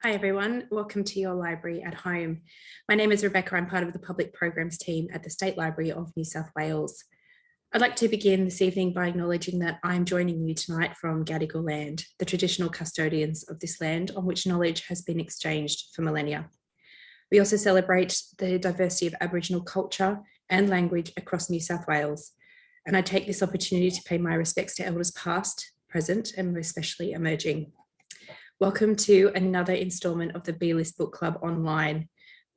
Hi everyone, welcome to your library at home. My name is Rebecca, I'm part of the public programs team at the State Library of New South Wales. I'd like to begin this evening by acknowledging that I'm joining you tonight from Gadigal land, the traditional custodians of this land on which knowledge has been exchanged for millennia. We also celebrate the diversity of Aboriginal culture and language across New South Wales, and I take this opportunity to pay my respects to elders past, present, and most especially emerging. Welcome to another instalment of the B-List Book Club online.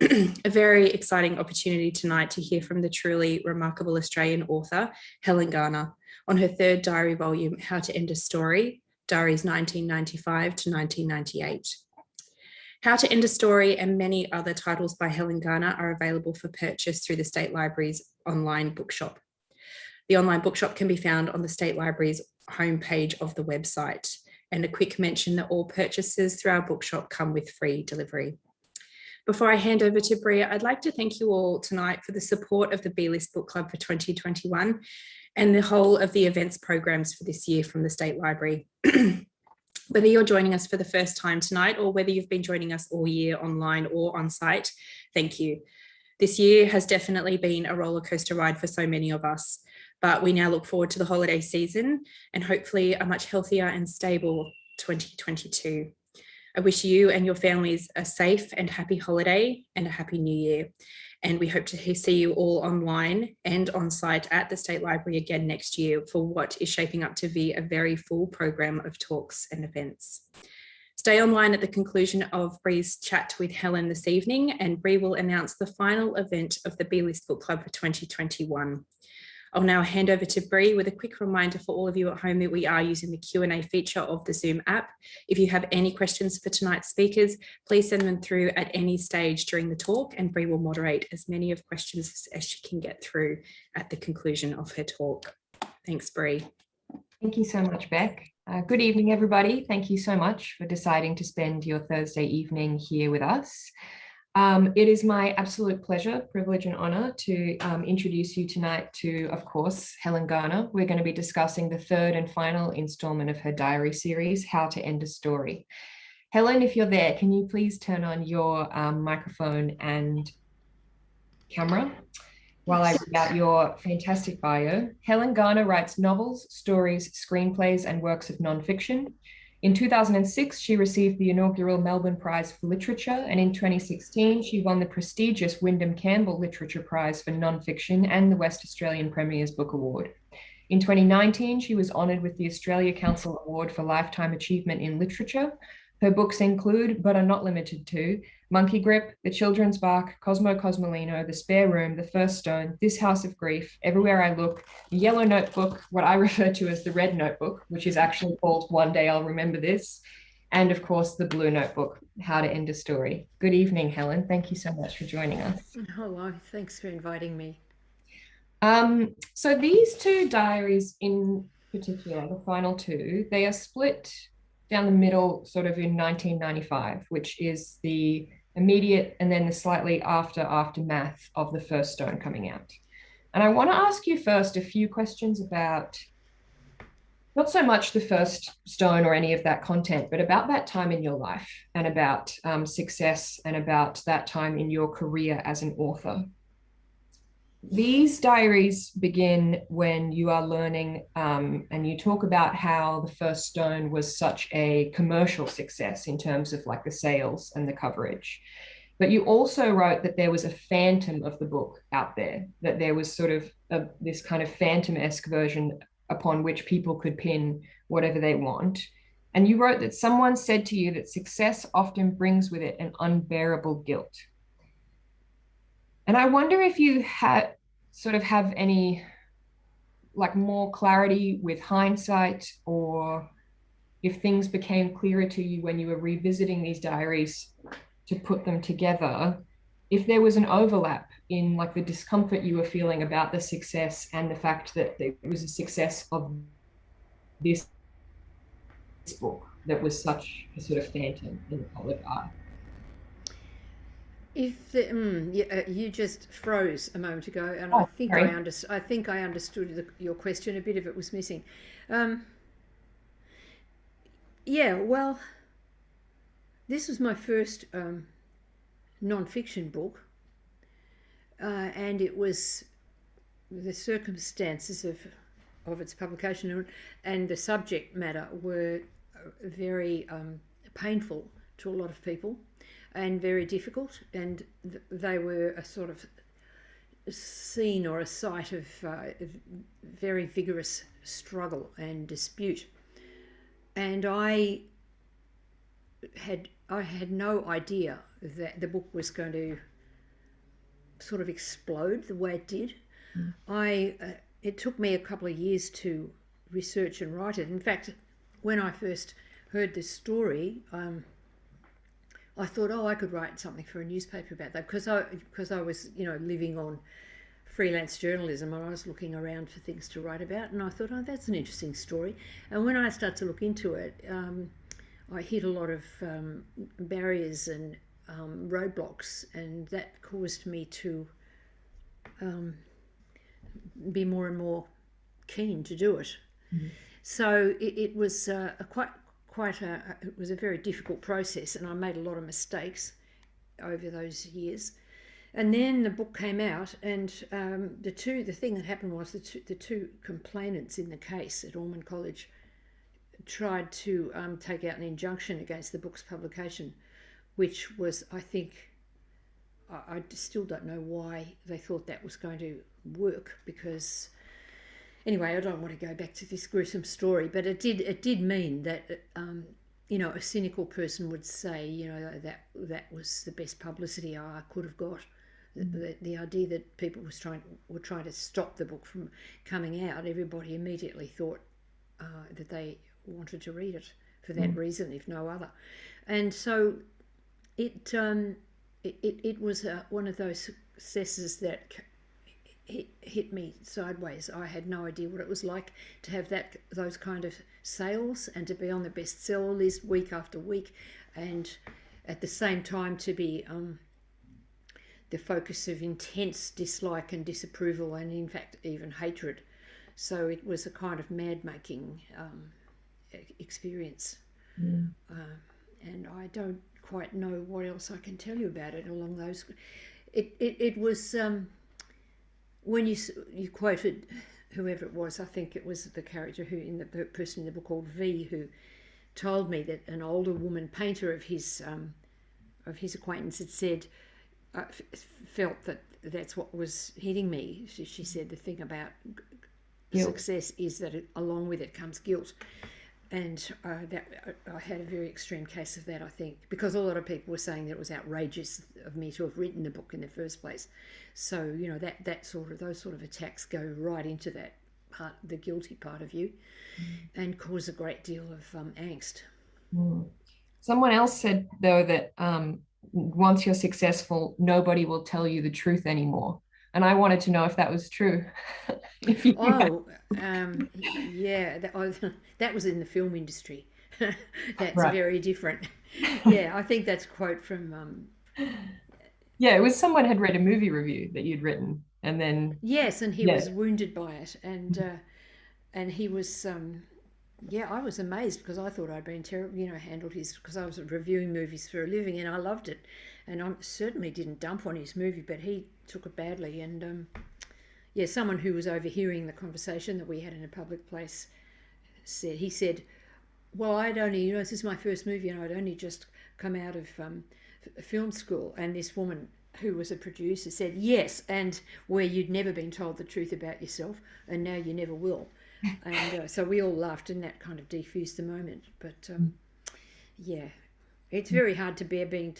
A very exciting opportunity tonight to hear from the truly remarkable Australian author, Helen Garner, on her third diary volume, How to End a Story, Diaries 1995 to 1998. How to End a Story and many other titles by Helen Garner are available for purchase through the State Library's online bookshop. The online bookshop can be found on the State Library's homepage of the website. And a quick mention that all purchases through our bookshop come with free delivery. Before I hand over to Bria, I'd like to thank you all tonight for the support of the B-List Book Club for 2021 and the whole of the events programs for this year from the State Library. Whether you're joining us for the first time tonight or whether you've been joining us all year online or on site, thank you. This year has definitely been a roller coaster ride for so many of us, but we now look forward to the holiday season and hopefully a much healthier and stable 2022. I wish you and your families a safe and happy holiday and a happy new year. And we hope to see you all online and on site at the State Library again next year for what is shaping up to be a very full program of talks and events. Stay online at the conclusion of Bree's chat with Helen this evening, and Bree will announce the final event of the B-List Book Club for 2021. I'll now hand over to Bree with a quick reminder for all of you at home that we are using the Q&A feature of the Zoom app. If you have any questions for tonight's speakers, please send them through at any stage during the talk, and Bree will moderate as many of questions as she can get through at the conclusion of her talk. Thanks, Bree. Thank you so much, Beck. Good evening, everybody. Thank you so much for deciding to spend your Thursday evening here with us. It is my absolute pleasure, privilege and honor to introduce you tonight to, of course, Helen Garner. We're going to be discussing the third and final installment of her diary series, How to End a Story. Helen, if you're there, can you please turn on your microphone and camera while I read out your fantastic bio? Helen Garner writes novels, stories, screenplays, and works of nonfiction. In 2006, she received the inaugural Melbourne Prize for Literature, and in 2016, she won the prestigious Wyndham Campbell Literature Prize for Nonfiction and the West Australian Premier's Book Award. In 2019, she was honoured with the Australia Council Award for Lifetime Achievement in Literature. Her books include, but are not limited to, Monkey Grip, The Children's Bark, Cosmo Cosmolino, The Spare Room, The First Stone, This House of Grief, Everywhere I Look, The Yellow Notebook, what I refer to as the Red Notebook, which is actually called One Day I'll Remember This, and of course, The Blue Notebook, How to End a Story. Good evening, Helen. Thank you so much for joining us. Hello, thanks for inviting me. So these two diaries in particular, the final two, they are split down the middle sort of in 1995, which is the immediate and then the slightly aftermath of The First Stone coming out. And I want to ask you first a few questions about not so much The First Stone or any of that content, but about that time in your life and about success and about that time in your career as an author. These diaries begin when you are learning, and you talk about how The First Stone was such a commercial success in terms of like the sales and the coverage. But you also wrote that there was a phantom of the book out there, that there was sort of this kind of phantom-esque version upon which people could pin whatever they want. And you wrote that someone said to you that success often brings with it an unbearable guilt. And I wonder if you have any like more clarity with hindsight, or if things became clearer to you when you were revisiting these diaries to put them together, if there was an overlap in like the discomfort you were feeling about the success and the fact that it was a success of this book that was such a sort of phantom in the public eye. If you just froze a moment ago, and Oh, I think sorry. I think I understood your question. A bit of it was missing. Yeah, well, this was my first non-fiction book, and it was the circumstances of its publication and the subject matter were very painful to a lot of people and very difficult, and they were a sort of scene or a site of very vigorous struggle and dispute. And I had no idea that the book was going to sort of explode the way it did. It took me a couple of years to research and write it. In fact, when I first heard this story, I thought, I could write something for a newspaper about that, because I was, living on freelance journalism, and I was looking around for things to write about, and I thought, that's an interesting story. And when I started to look into it, I hit a lot of barriers and roadblocks, and that caused me to be more and more keen to do it. So it was it was a very difficult process, and I made a lot of mistakes over those years. And then the book came out, and the thing that happened was the two complainants in the case at Ormond College tried to take out an injunction against the book's publication, which was, I think, I still don't know why they thought that was going to work, because anyway, I don't want to go back to this gruesome story, but it did mean that a cynical person would say, that was the best publicity I could have got. The idea that people were trying to stop the book from coming out, everybody immediately thought that they wanted to read it for that reason, if no other. And so it was one of those successes that hit me sideways. I had no idea what it was like to have those kind of sales and to be on the bestseller list week after week, and at the same time to be the focus of intense dislike and disapproval, and in fact even hatred. So it was a kind of mad-making experience. And I don't quite know what else I can tell you about it along those. It was when you quoted whoever it was, I think it was the character the person in the book called V, who told me that an older woman painter of his acquaintance had said, felt that that's what was hitting me. She said the thing about success is that along with it comes guilt. And that I had a very extreme case of that, I think, because a lot of people were saying that it was outrageous of me to have written the book in the first place. So those sort of attacks go right into that part, the guilty part of you, and cause a great deal of angst. Someone else said though that once you're successful, nobody will tell you the truth anymore. And I wanted to know if that was true. Yeah, that was in the film industry. That's right. Very different. Yeah, I think that's a quote from... Yeah, it was someone had read a movie review that you'd written, and then... Yes, and he was wounded by it, and he was... I was amazed, because I thought I'd been terrible, handled because I was reviewing movies for a living, and I loved it. And I certainly didn't dump on his movie, but he took it badly. And someone who was overhearing the conversation that we had in a public place said, well, I'd only, this is my first movie, and I'd only just come out of film school. And this woman who was a producer said, yes, and where you'd never been told the truth about yourself, and now you never will. And so we all laughed, and that kind of defused the moment. But it's very hard to bear being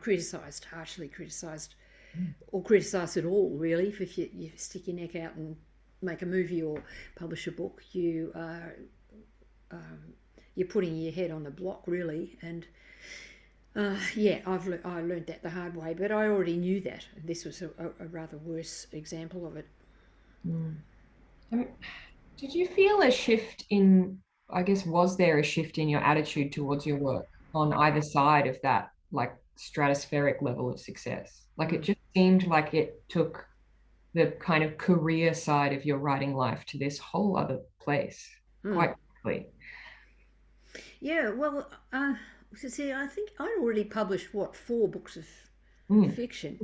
criticised, harshly criticised, or criticised at all, really. If you stick your neck out and make a movie or publish a book, you're putting your head on the block, really. And I learned that the hard way, but I already knew that. This was a rather worse example of it. Did you feel a shift was there a shift in your attitude towards your work on either side of that, like, stratospheric level of success? Like, it just seemed like it took the kind of career side of your writing life to this whole other place quite quickly. Yeah, well, see, I think I'd already published, 4 books of Mm, fiction.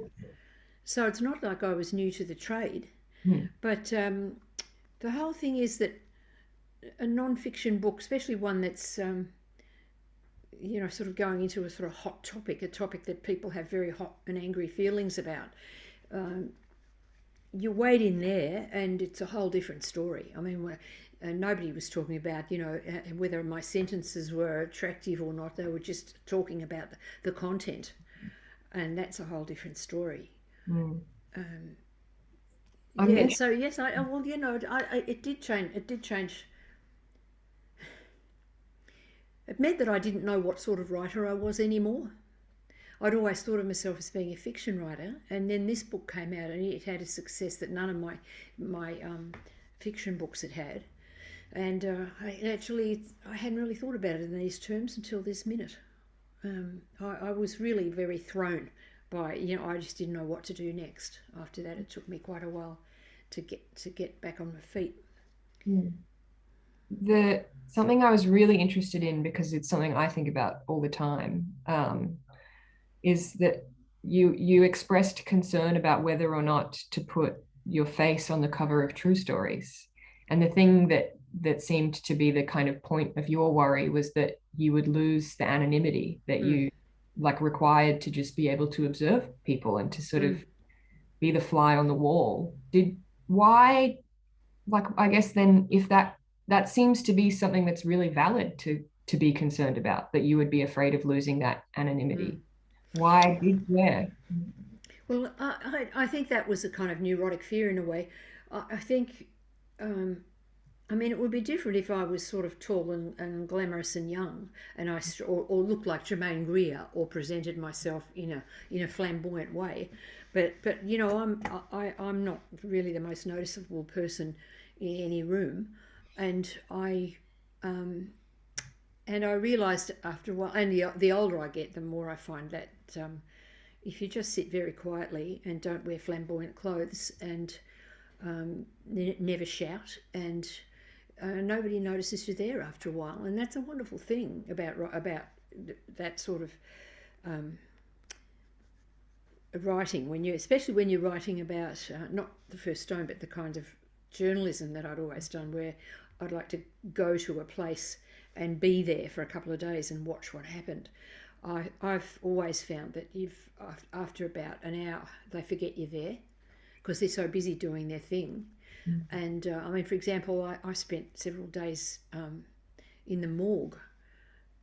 So it's not like I was new to the trade. mm, But the whole thing is that a non-fiction book, especially one that's, sort of going into a sort of hot topic, a topic that people have very hot and angry feelings about, you wade in there and it's a whole different story. I mean, nobody was talking about, whether my sentences were attractive or not. They were just talking about the content, and that's a whole different story. mm. Yeah. So yes, well, it did change. It did change. It meant that I didn't know what sort of writer I was anymore. I'd always thought of myself as being a fiction writer, and then this book came out, and it had a success that none of my fiction books had had. And I hadn't really thought about it in these terms until this minute. I was really very thrown by, I just didn't know what to do next. After that, it took me quite a while to get back on my feet. Mm. Something I was really interested in, because it's something I think about all the time, is that you expressed concern about whether or not to put your face on the cover of True Stories. And the thing that seemed to be the kind of point of your worry was that you would lose the anonymity that you like required to just be able to observe people and to sort of be the fly on the wall. Why, like, I guess then, if that seems to be something that's really valid to be concerned about, that you would be afraid of losing that anonymity. Why where? Well, I think that was a kind of neurotic fear in a way. I think, I mean, it would be different if I was sort of tall and glamorous and young, and or looked like Germaine Greer, or presented myself in a flamboyant way. But I'm not really the most noticeable person in any room, and I realised after a while, and the older I get, the more I find that if you just sit very quietly and don't wear flamboyant clothes and never shout, and nobody notices you there after a while, and that's a wonderful thing about that sort of writing, especially when you're writing about not the first stone, but the kind of journalism that I'd always done, where I'd like to go to a place and be there for a couple of days and watch what happened. I've always found that after about an hour, they forget you're there because they're so busy doing their thing. And I mean, for example, I spent several days in the morgue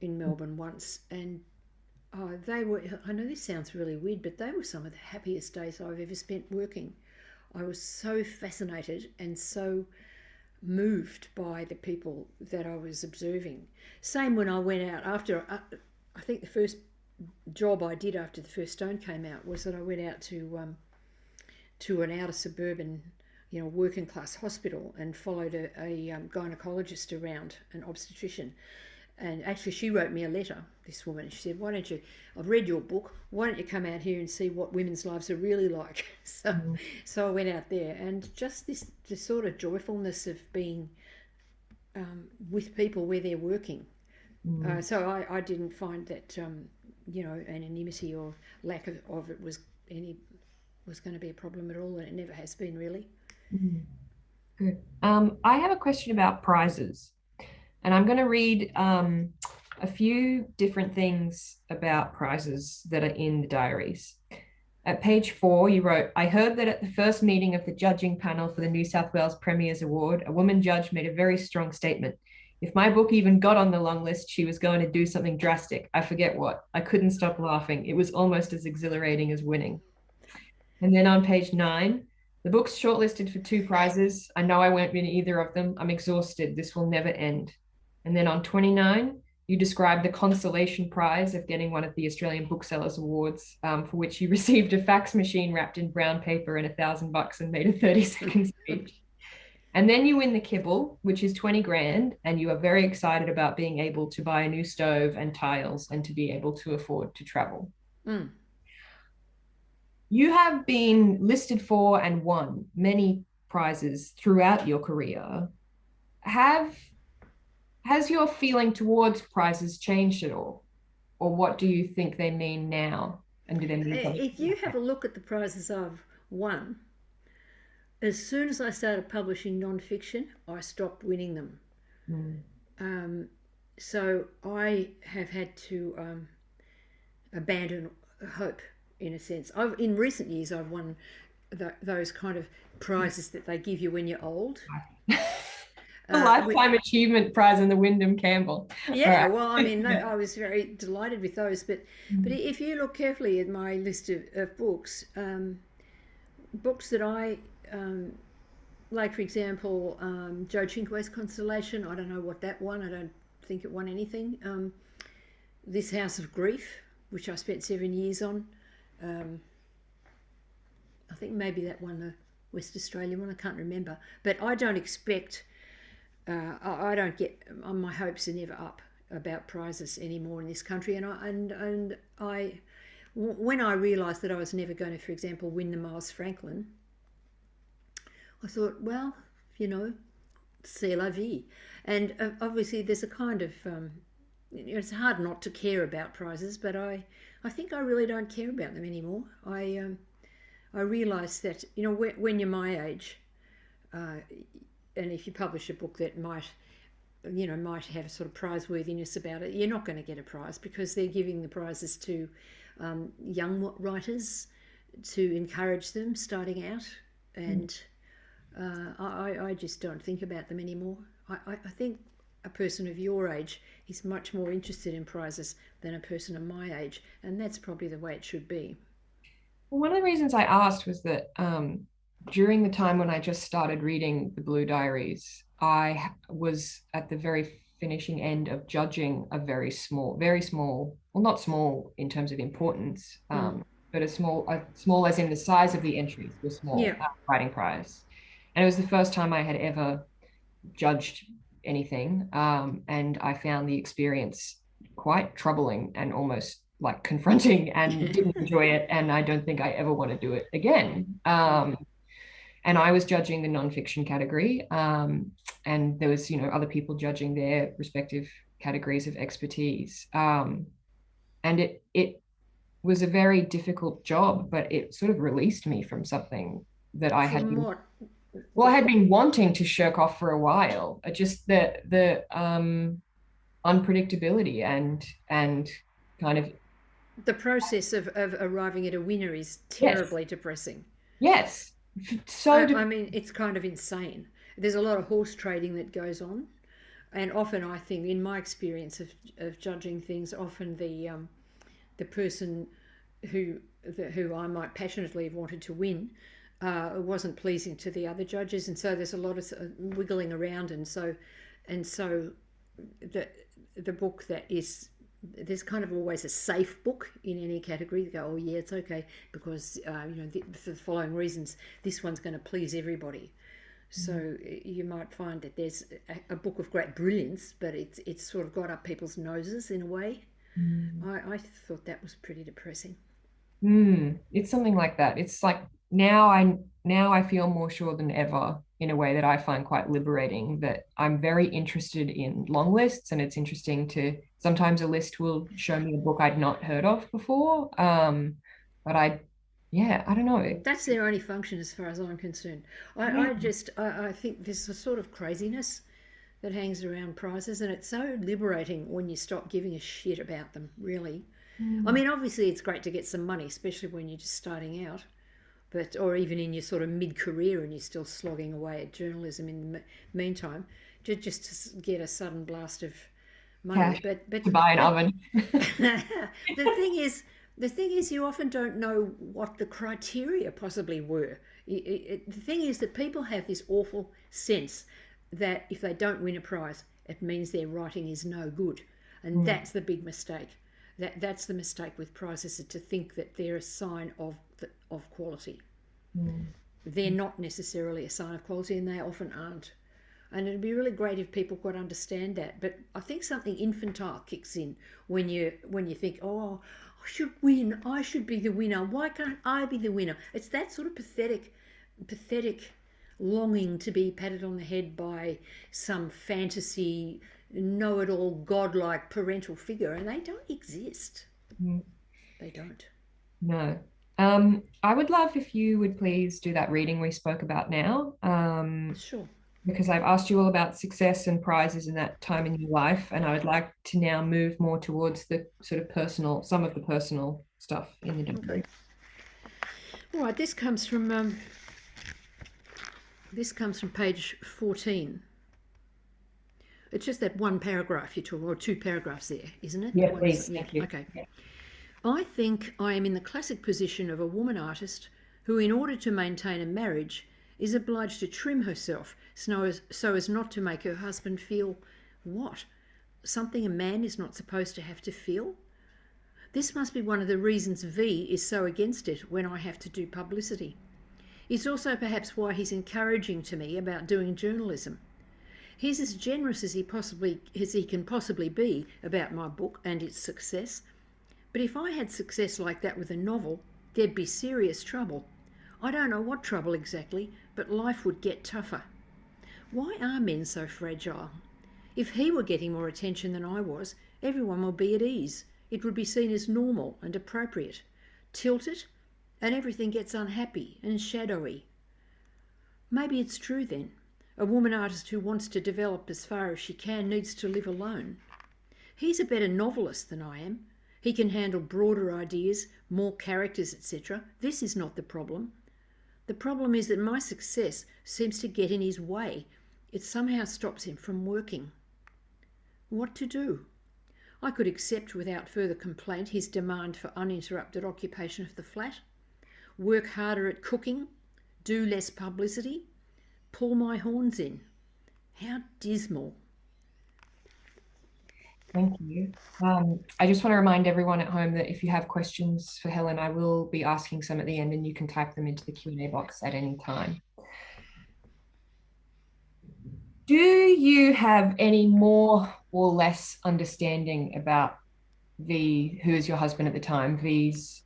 in Melbourne once, and they were, I know this sounds really weird, but they were some of the happiest days I've ever spent working. I was so fascinated and so moved by the people that I was observing. Same when I went out after, I think the first job I did after the first stone came out was that I went out to an outer suburban, working class hospital, and followed a gynecologist around, an obstetrician. And actually she wrote me a letter, this woman. She said, I've read your book, why don't you come out here and see what women's lives are really like? So I went out there, and just this sort of joyfulness of being with people where they're working. So I didn't find that anonymity or lack of it was going to be a problem at all, and it never has been, really. Good. I have a question about prizes, and I'm going to read a few different things about prizes that are in the diaries. At page 4, you wrote, I heard that at the first meeting of the judging panel for the New South Wales Premier's Award, a woman judge made a very strong statement. If my book even got on the long list, she was going to do something drastic. I forget what. I couldn't stop laughing. It was almost as exhilarating as winning. And then on page 9, the book's shortlisted for 2 prizes. I know I won't win either of them. I'm exhausted. This will never end. And then on 29, you described the consolation prize of getting one of the Australian Booksellers Awards, for which you received a fax machine wrapped in brown paper and $1,000 and made a 30-second speech. And then you win the kibble, which is 20 grand, and you are very excited about being able to buy a new stove and tiles and to be able to afford to travel. You have been listed for and won many prizes throughout your career. Have has your feeling towards prizes changed at all? Or what do you think they mean now? And do they mean something? If you have a look at the prizes I've won, as soon as I started publishing non-fiction, I stopped winning them. So I have had to abandon hope, in a sense. In recent years, I've won those kind of prizes that they give you when you're old. The Lifetime Achievement Prize and the Wyndham Campbell. Yeah, Right. well, I mean, I was very delighted with those. But if you look carefully at my list of books, books that I like, for example, Joe Chinque's Constellation. I don't know what that won. I don't think it won anything. This House of Grief, which I spent 7 years on. I think maybe that won the West Australian one. I can't remember. But I don't expect. I don't get. My hopes are never up about prizes anymore in this country. And I, when I realised that I was never going to, for example, win the Miles Franklin, I thought, well, c'est la vie. And obviously there's a kind of, it's hard not to care about prizes, but I think I really don't care about them anymore. I realise that, when you're my age, and if you publish a book that might have sort of prize-worthiness about it, you're not going to get a prize, because they're giving the prizes to young writers to encourage them starting out. And I just don't think about them anymore. I think a person of your age is much more interested in prizes than a person of my age, and that's probably the way it should be. Well, one of the reasons I asked was that during the time when I just started reading the Blue Diaries, I was at the very finishing end of judging a very small, well, not small in terms of importance, but a small as in the size of the entries were small, writing prize. And it was the first time I had ever judged anything. And I found the experience quite troubling and almost like confronting, and didn't enjoy it. And I don't think I ever want to do it again. And I was judging the nonfiction category. And there was, other people judging their respective categories of expertise. And it was a very difficult job, but it sort of released me from something that I had been, I had been wanting to shirk off for a while. Just the unpredictability and kind of the process of arriving at a winner is terribly depressing. Yes. I mean, it's kind of insane. There's a lot of horse trading that goes on, and often I think, in my experience of judging things, often the person who I might passionately have wanted to win wasn't pleasing to the other judges, and so there's a lot of wiggling around, and so the book that is, there's kind of always a safe book in any category. They go, oh yeah, it's okay, because for the following reasons, this one's going to please everybody. So you might find that there's a book of great brilliance, but it's sort of got up people's noses in a way. I thought that was pretty depressing. It's something like that. It's like now I feel more sure than ever, in a way that I find quite liberating, that I'm very interested in long lists, and it's interesting to sometimes a list will show me a book I'd not heard of before. But I don't know. That's their only function as far as I'm concerned. I think there's a sort of craziness that hangs around prizes, and it's so liberating when you stop giving a shit about them, really. I mean, obviously it's great to get some money, especially when you're just starting out, or even in your sort of mid-career and you're still slogging away at journalism in the meantime, just to get a sudden blast of money. But to buy an oven. The thing is, you often don't know what the criteria possibly were. The thing is that people have this awful sense that if they don't win a prize, it means their writing is no good, and that's the big mistake. That's the mistake with prizes, to think that they're a sign of quality. They're not necessarily a sign of quality, and they often aren't. And it'd be really great if people could understand that. But I think something infantile kicks in when you think, oh, I should win. I should be the winner. Why can't I be the winner? It's that sort of pathetic longing to be patted on the head by some fantasy know-it-all, godlike parental figure, and they don't exist. Mm. They don't. No. I would love if you would please do that reading we spoke about now. Sure. Because I've asked you all about success and prizes in that time in your life, and I would like to now move more towards the sort of personal, some of the personal stuff in the diary. Okay. All right. This comes from page 14. It's just that one paragraph you talk, or two paragraphs there, isn't it? Yeah, please. Yeah. Thank you. Okay. I think I am in the classic position of a woman artist who, in order to maintain a marriage, is obliged to trim herself so as not to make her husband feel what? Something a man is not supposed to have to feel? This must be one of the reasons V is so against it when I have to do publicity. It's also perhaps why he's encouraging to me about doing journalism. He's as generous as he can possibly be about my book and its success. But if I had success like that with a novel, there'd be serious trouble. I don't know what trouble exactly, but life would get tougher. Why are men so fragile? If he were getting more attention than I was, everyone would be at ease. It would be seen as normal and appropriate. Tilt it, and everything gets unhappy and shadowy. Maybe it's true then. A woman artist who wants to develop as far as she can needs to live alone. He's a better novelist than I am. He can handle broader ideas, more characters, etc. This is not the problem. The problem is that my success seems to get in his way. It somehow stops him from working. What to do? I could accept without further complaint his demand for uninterrupted occupation of the flat, work harder at cooking, do less publicity, pull my horns in. How dismal. Thank you. I just want to remind everyone at home that if you have questions for Helen, I will be asking some at the end, and you can type them into the Q&A box at any time. Do you have any more or less understanding about V, who is your husband at the time, V's,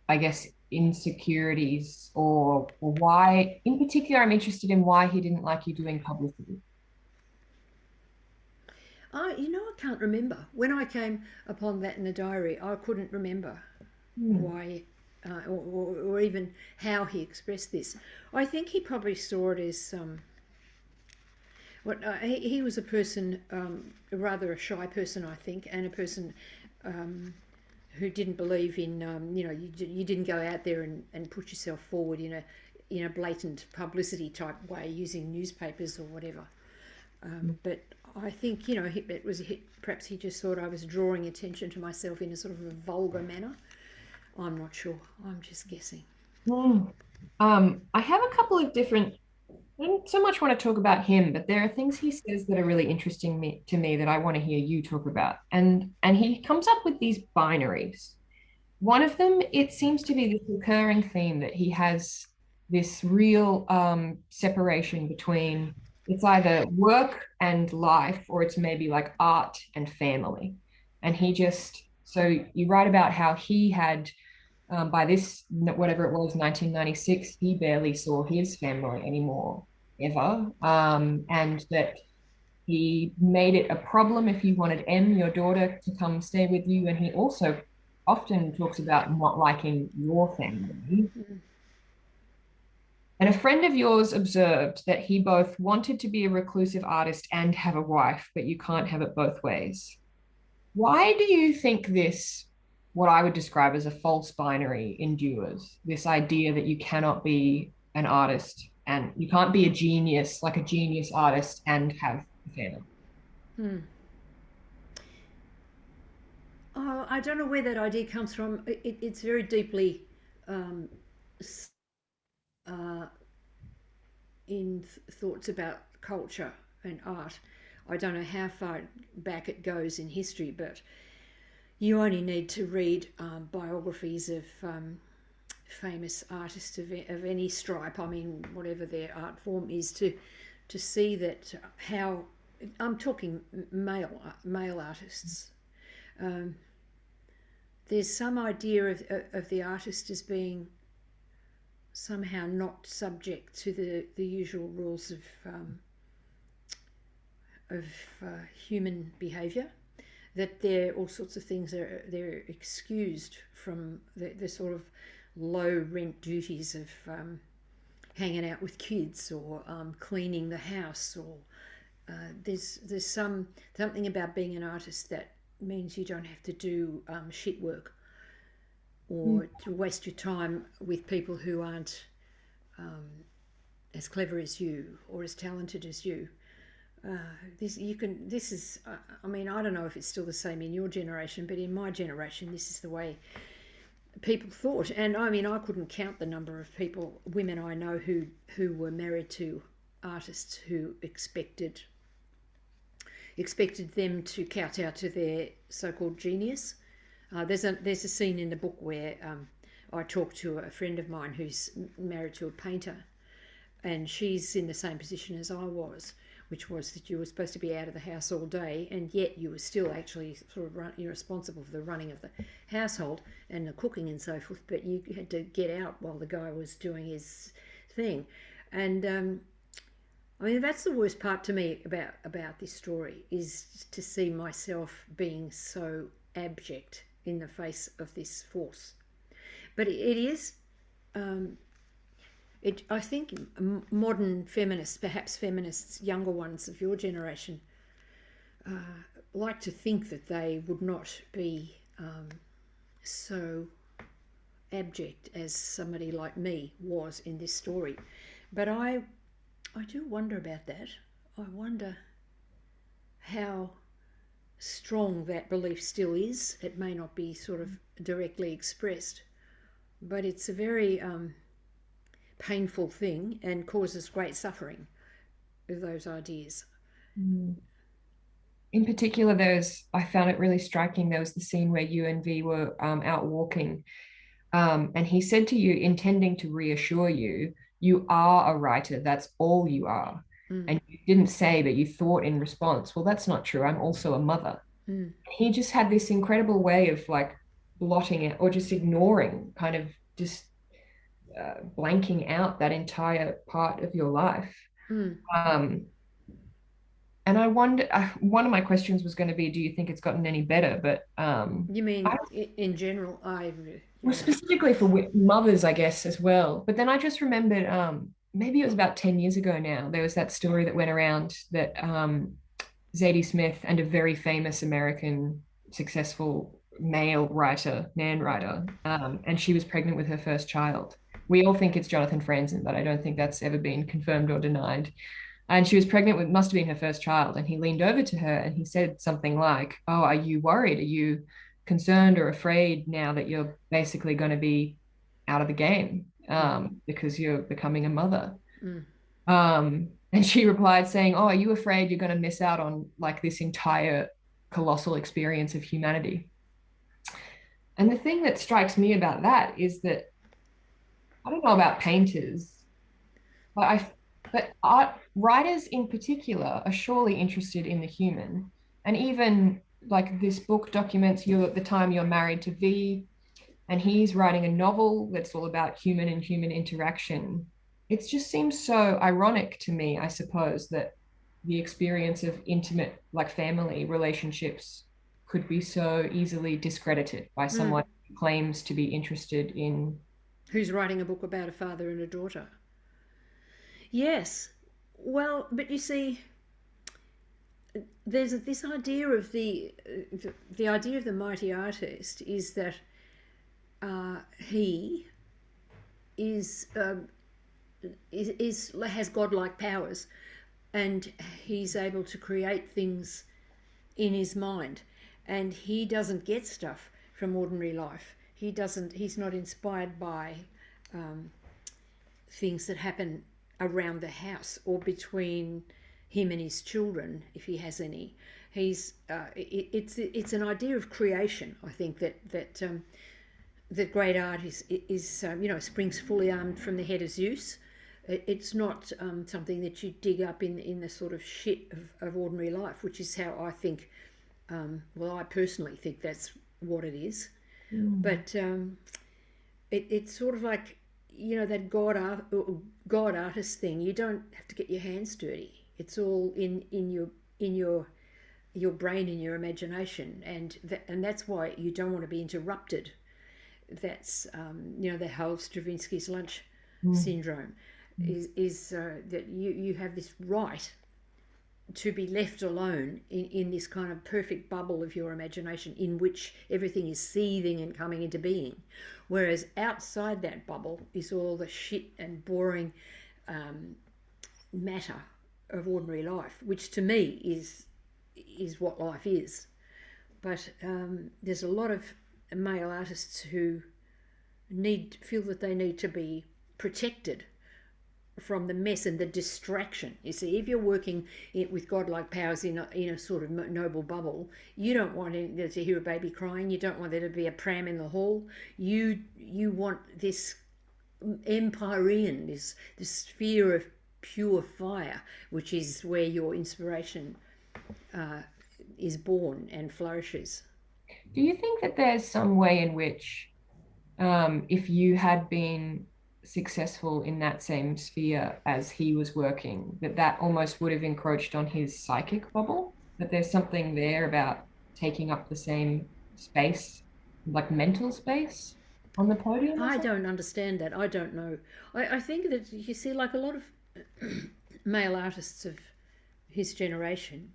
I guess, insecurities, or why, in particular, I'm interested in why he didn't like you doing publicity? I can't remember. When I came upon that in the diary, I couldn't remember why or even how he expressed this. I think he probably saw it as he was a person, rather a shy person, I think, and a person who didn't believe in, you didn't go out there and put yourself forward in a blatant publicity type way using newspapers or whatever. But I think, perhaps he just thought I was drawing attention to myself in a sort of a vulgar manner. I'm not sure. I'm just guessing. I have a couple of different, I don't so much want to talk about him, but there are things he says that are really interesting to me that I want to hear you talk about. And he comes up with these binaries. One of them, it seems to be this recurring theme that he has this real separation between, it's either work and life, or it's maybe like art and family. And so you write about how he had, by this, whatever it was, 1996, he barely saw his family anymore, ever. And that he made it a problem if you wanted your daughter, to come stay with you. And he also often talks about not liking your family. And a friend of yours observed that he both wanted to be a reclusive artist and have a wife, but you can't have it both ways. Why do you think this, what I would describe as a false binary, endures? This idea that you cannot be an artist and you can't be a genius, like a genius artist, and have a family. Oh, I don't know where that idea comes from. It's very deeply in thoughts about culture and art. I don't know how far back it goes in history, but you only need to read biographies of famous artists of any stripe, I mean, whatever their art form is, to see that how, I'm talking male artists, there's some idea of the artist as being somehow not subject to the usual rules human behaviour, that there all sorts of things they're excused from the sort of low rent duties of hanging out with kids or cleaning the house, or there's something about being an artist that means you don't have to do shit work or to waste your time with people who aren't as clever as you or as talented as you. I mean, I don't know if it's still the same in your generation, but in my generation, this is the way people thought. And I mean, I couldn't count the number of women I know who were married to artists who expected them to kowtow to their so-called genius. There's a scene in the book where I talk to a friend of mine who's married to a painter, and she's in the same position as I was, which was that you were supposed to be out of the house all day, and yet you were still actually sort of you're responsible for the running of the household and the cooking and so forth, but you had to get out while the guy was doing his thing. And I mean, that's the worst part to me about this story, is to see myself being so abject in the face of this force. But it is... I think modern feminists, perhaps feminists, younger ones of your generation, like to think that they would not be so abject as somebody like me was in this story. But I do wonder about that. I wonder how strong that belief still is. It may not be sort of directly expressed, but it's a very... painful thing and causes great suffering with those ideas. In particular, I found it really striking. There was the scene where you and V were out walking, and he said to you, intending to reassure you, you are a writer, that's all you are. And you didn't say, but you thought in response, well, that's not true, I'm also a mother. He just had this incredible way of like blotting it or just ignoring, kind of just blanking out that entire part of your life. And I wonder, one of my questions was going to be, do you think it's gotten any better? But you mean in general? Well, specifically for mothers, I guess, as well. But then I just remembered, maybe it was about 10 years ago now, there was that story that went around that Zadie Smith and a very famous American successful male writer, Nan writer, and she was pregnant with her first child. We all think it's Jonathan Franzen, but I don't think that's ever been confirmed or denied. And she was pregnant with, must have been her first child. And he leaned over to her and he said something like, oh, are you worried? Are you concerned or afraid now that you're basically going to be out of the game because you're becoming a mother? And she replied saying, oh, are you afraid you're going to miss out on like this entire colossal experience of humanity? And the thing that strikes me about that is that I don't know about painters, but art writers in particular are surely interested in the human. And even like this book documents you at the time you're married to V, and he's writing a novel that's all about human and human interaction. It just seems so ironic to me, I suppose, that the experience of intimate, like family relationships could be so easily discredited by someone who claims to be interested in... Who's writing a book about a father and a daughter. Yes. Well, but you see, there's this idea of the idea of the mighty artist is that he has godlike powers, and he's able to create things in his mind, and he doesn't get stuff from ordinary life. He's not inspired by things that happen around the house or between him and his children, if he has any. It's an idea of creation, I think, that great art is springs fully armed from the head of Zeus. It's not something that you dig up in the sort of shit of ordinary life, which is how I think, I personally think that's what it is. But it's sort of like, that God artist thing. You don't have to get your hands dirty. It's all in in your brain and your imagination, and that's why you don't want to be interrupted. That's the whole Stravinsky's lunch syndrome is that you have this right to be left alone in this kind of perfect bubble of your imagination in which everything is seething and coming into being, whereas outside that bubble is all the shit and boring matter of ordinary life, which to me is what life is. But there's a lot of male artists who feel that they need to be protected from the mess and the distraction. You see, if you're working with godlike powers in a sort of noble bubble, you don't want to hear a baby crying. You don't want there to be a pram in the hall. You want this empyrean, this sphere of pure fire, which is where your inspiration is born and flourishes. Do you think that there's some way in which, if you had been successful in that same sphere as he was working, that almost would have encroached on his psychic bubble? That there's something there about taking up the same space, like mental space on the podium? I don't understand that. I don't know. I think that, you see, like a lot of male artists of his generation,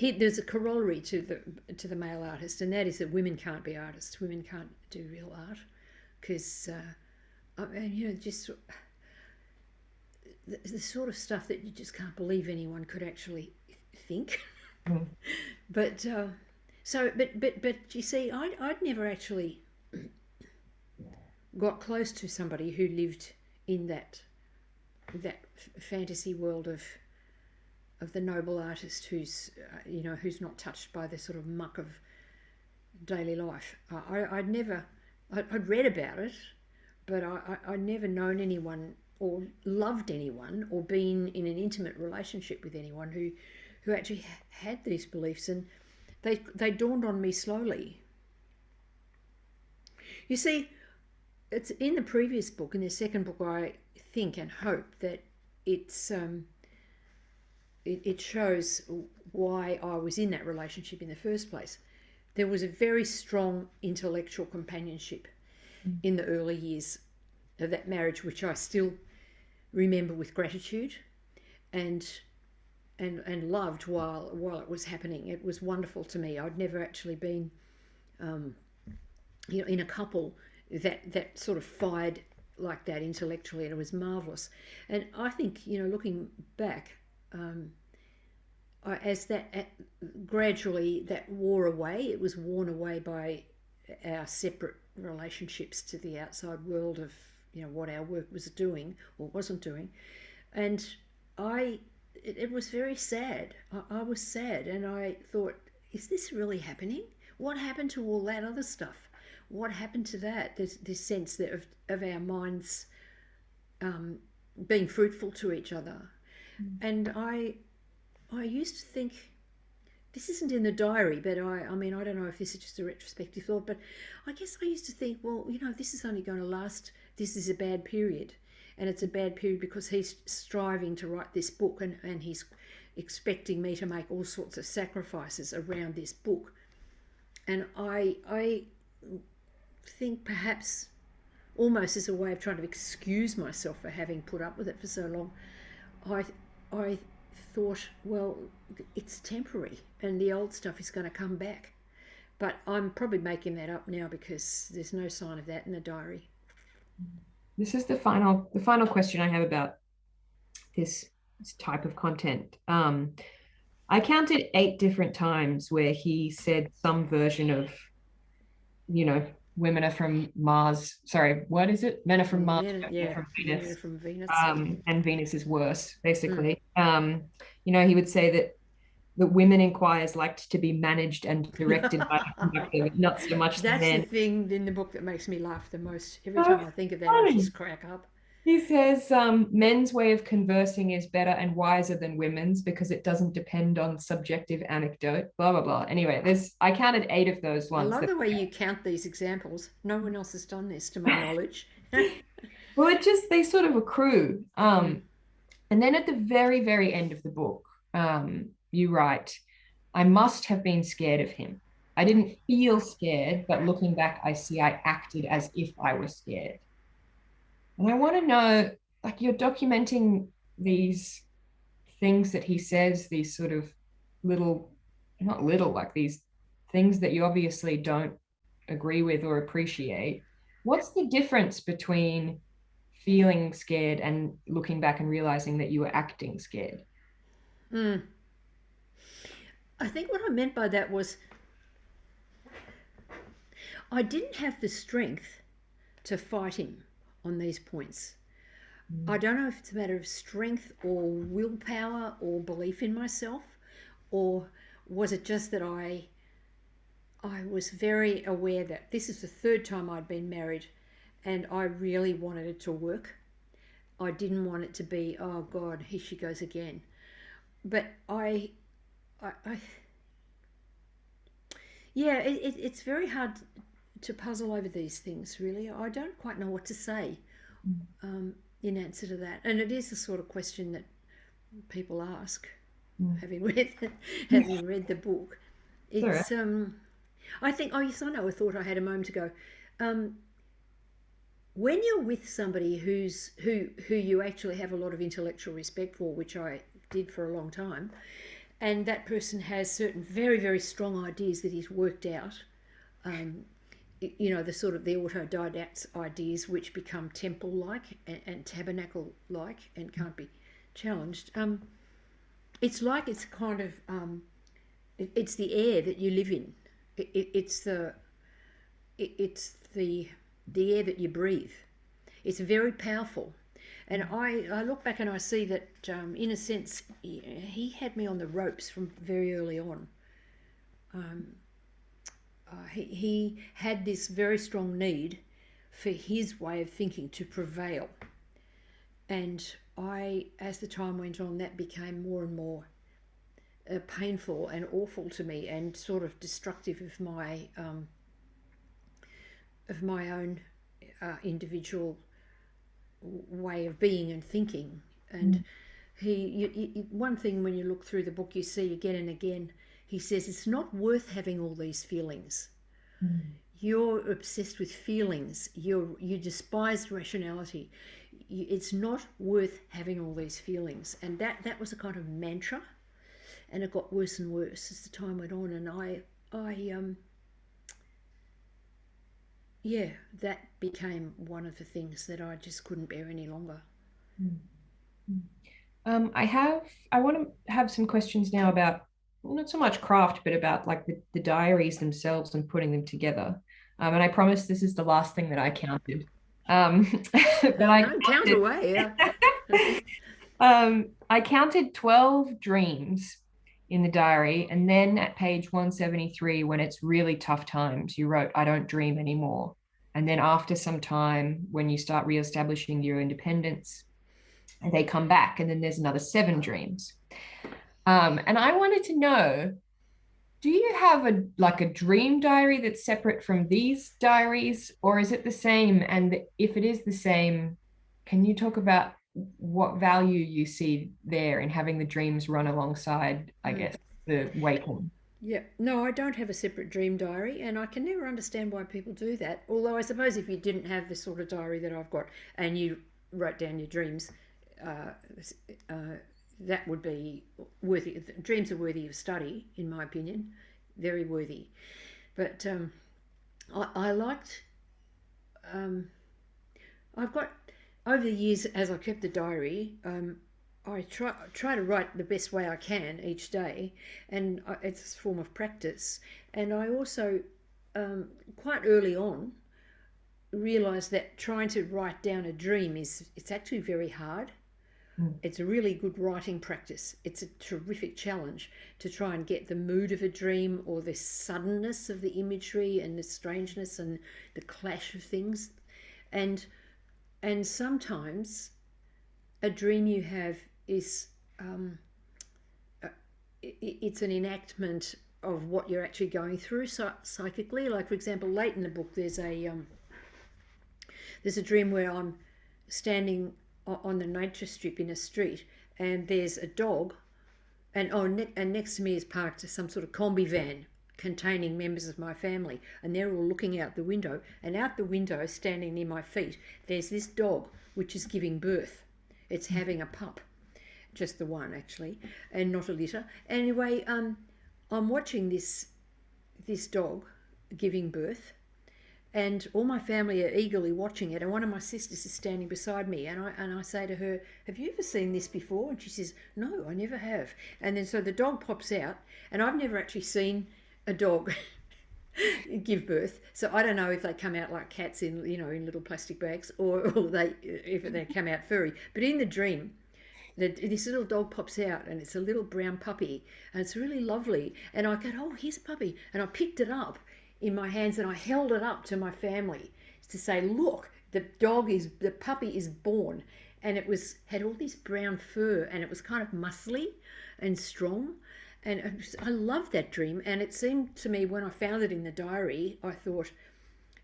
there's a corollary to the male artist, and that is that women can't be artists. Women can't do real art because, just the sort of stuff that you just can't believe anyone could actually think. But you see, I'd never actually got close to somebody who lived in that fantasy world of the noble artist who's not touched by the sort of muck of daily life. I'd read about it, but I'd never known anyone or loved anyone or been in an intimate relationship with anyone who actually had these beliefs, and they dawned on me slowly. You see, it's in the previous book, in the second book, I think and hope that it shows why I was in that relationship in the first place. There was a very strong intellectual companionship in the early years of that marriage, which I still remember with gratitude and loved while it was happening. It was wonderful to me. I'd never actually been in a couple that sort of fired like that intellectually, and it was marvelous. And I think, looking back, as that gradually that wore away, it was worn away by our separate relationships to the outside world of what our work was doing or wasn't doing, and it was very sad. I was sad, and I thought, is this really happening? What happened to all that other stuff? What happened to that? This sense that of our minds being fruitful to each other. And I used to think, this isn't in the diary, but I don't know if this is just a retrospective thought, but I guess I used to think, well, this is only going to last, this is a bad period. And it's a bad period because he's striving to write this book, and he's expecting me to make all sorts of sacrifices around this book. And I think perhaps almost as a way of trying to excuse myself for having put up with it for so long, I thought, well, it's temporary and the old stuff is going to come back. But I'm probably making that up now because there's no sign of that in the diary. This is the final question I have about this type of content. I counted 8 different times where he said some version of, women are from Mars. Sorry, what is it? Men are from Mars, women are from Venus. Men are from Venus. And Venus is worse, basically. He would say that the women in choirs liked to be managed and directed by the conductor, not so much the men. That's the thing in the book that makes me laugh the most. Every time I think of that, I just crack up. He says men's way of conversing is better and wiser than women's because it doesn't depend on subjective anecdote, blah, blah, blah. Anyway, I counted 8 of those ones. I love the way you count these examples. No one else has done this, to my knowledge. Well, they sort of accrue. And then at the very, very end of the book, you write, I must have been scared of him. I didn't feel scared, but looking back, I see I acted as if I was scared. And I want to know, like, you're documenting these things that he says, these sort of little, not little, like these things that you obviously don't agree with or appreciate. What's the difference between feeling scared and looking back and realizing that you were acting scared? Mm. I think what I meant by that was I didn't have the strength to fight him on these points. I don't know if it's a matter of strength or willpower or belief in myself, or was it just that I was very aware that this is the third time I'd been married and I really wanted it to work. I didn't want it to be, oh God, here she goes again. But yeah, it's very hard to puzzle over these things, really. I don't quite know what to say in answer to that. And it is the sort of question that people ask, having read the book. It's I think, oh yes, I know a thought I had a moment ago. When you're with somebody who you actually have a lot of intellectual respect for, which I did for a long time, and that person has certain very, very strong ideas that he's worked out, the sort of the autodidacts ideas which become temple-like and tabernacle-like and can't be challenged. It's like it's kind of it's the air that you live in. It's the air that you breathe. It's very powerful. And I look back and I see that, in a sense, he had me on the ropes from very early on. He had this very strong need for his way of thinking to prevail. And as the time went on, that became more and more painful and awful to me and sort of destructive of my own individual way of being and thinking. And one thing when you look through the book, you see again and again, he says it's not worth having all these feelings. You're obsessed with feelings. You despise rationality. It's not worth having all these feelings. And that was a kind of mantra, and it got worse and worse as the time went on. And yeah, that became one of the things that I just couldn't bear any longer. I want to have some questions now about not so much craft, but about like the diaries themselves and putting them together. And I promise this is the last thing that I counted. But I count away. Yeah. I counted 12 dreams in the diary, and then at page 173, when it's really tough times, you wrote, I don't dream anymore. And then after some time, when you start reestablishing your independence, they come back, and then there's another 7 dreams. And I wanted to know, do you have a dream diary that's separate from these diaries, or is it the same? And if it is the same, can you talk about what value you see there in having the dreams run alongside, I guess, the waking? Yeah, no, I don't have a separate dream diary, and I can never understand why people do that. Although I suppose if you didn't have the sort of diary that I've got and you wrote down your dreams, that would be worthy. Dreams are worthy of study, in my opinion, very worthy. But I liked. I've got over the years as I kept the diary. I try to write the best way I can each day, and it's a form of practice. And I also quite early on realised that trying to write down a dream it's actually very hard. It's a really good writing practice. It's a terrific challenge to try and get the mood of a dream or the suddenness of the imagery and the strangeness and the clash of things. And sometimes a dream you have is it's an enactment of what you're actually going through psychically. Like, for example, late in the book there's a dream where I'm standing on the nature strip in a street, and there's a dog and next to me is parked some sort of combi van containing members of my family, and they're all looking out the window, and out the window, standing near my feet, there's this dog which is giving birth. It's having a pup, just the one actually, and not a litter. Anyway, I'm watching this dog giving birth, and all my family are eagerly watching it, and one of my sisters is standing beside me, and I say to her, have you ever seen this before? And she says, no, I never have. And then so the dog pops out, and I've never actually seen a dog give birth, so I don't know if they come out like cats in in little plastic bags, or if they come out furry. But in the dream, this little dog pops out, and it's a little brown puppy, and it's really lovely, and I go, oh, here's a puppy, and I picked it up in my hands and I held it up to my family to say, look, the puppy is born. And it had all this brown fur, and it was kind of muscly and strong, and I loved that dream. And it seemed to me, when I found it in the diary, I thought,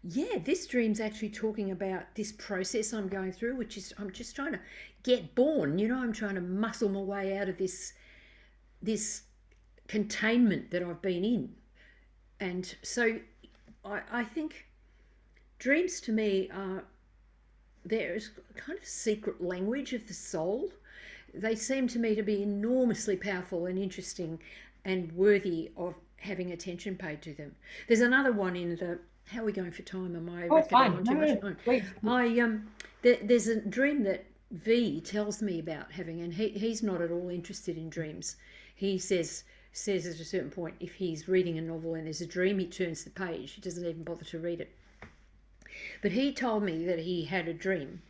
yeah, this dream's actually talking about this process I'm going through, which is I'm just trying to get born. I'm trying to muscle my way out of this containment that I've been in. And so I think dreams to me there's kind of secret language of the soul. They seem to me to be enormously powerful and interesting and worthy of having attention paid to them. There's another one in the, how are we going for time? Am I fine. too much? No, please. There's a dream that V tells me about having, and he's not at all interested in dreams. He says at a certain point, if he's reading a novel and there's a dream, he turns the page. He doesn't even bother to read it. But he told me that he had a dream.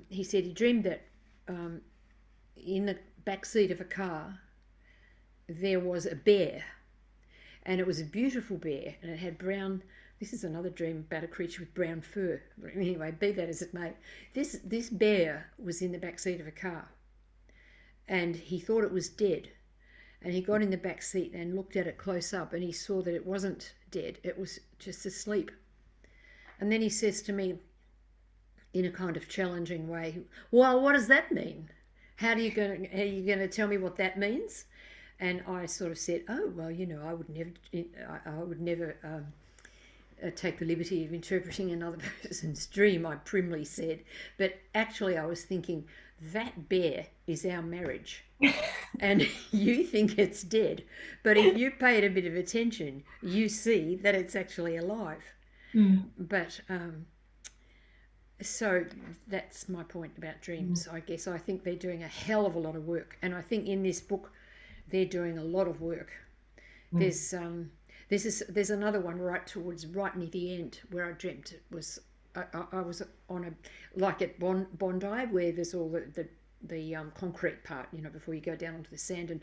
He said he dreamed that in the back seat of a car there was a bear, and it was a beautiful bear, and it had brown. This is another dream about a creature with brown fur. Anyway, be that as it may, this bear was in the back seat of a car, and he thought it was dead. And he got in the back seat and looked at it close up, and he saw that it wasn't dead. It was just asleep. And then he says to me in a kind of challenging way, well, what does that mean? Are you going to tell me what that means? And I sort of said, oh, well, I would never take the liberty of interpreting another person's dream, I primly said. But actually I was thinking, that bear is our marriage. And you think it's dead, but if you pay it a bit of attention, you see that it's actually alive. But so that's my point about dreams. I guess I think they're doing a hell of a lot of work, and I think in this book they're doing a lot of work. There's another one right near the end where I dreamt it was I was on at Bondi, where there's all the concrete part, before you go down onto the sand, and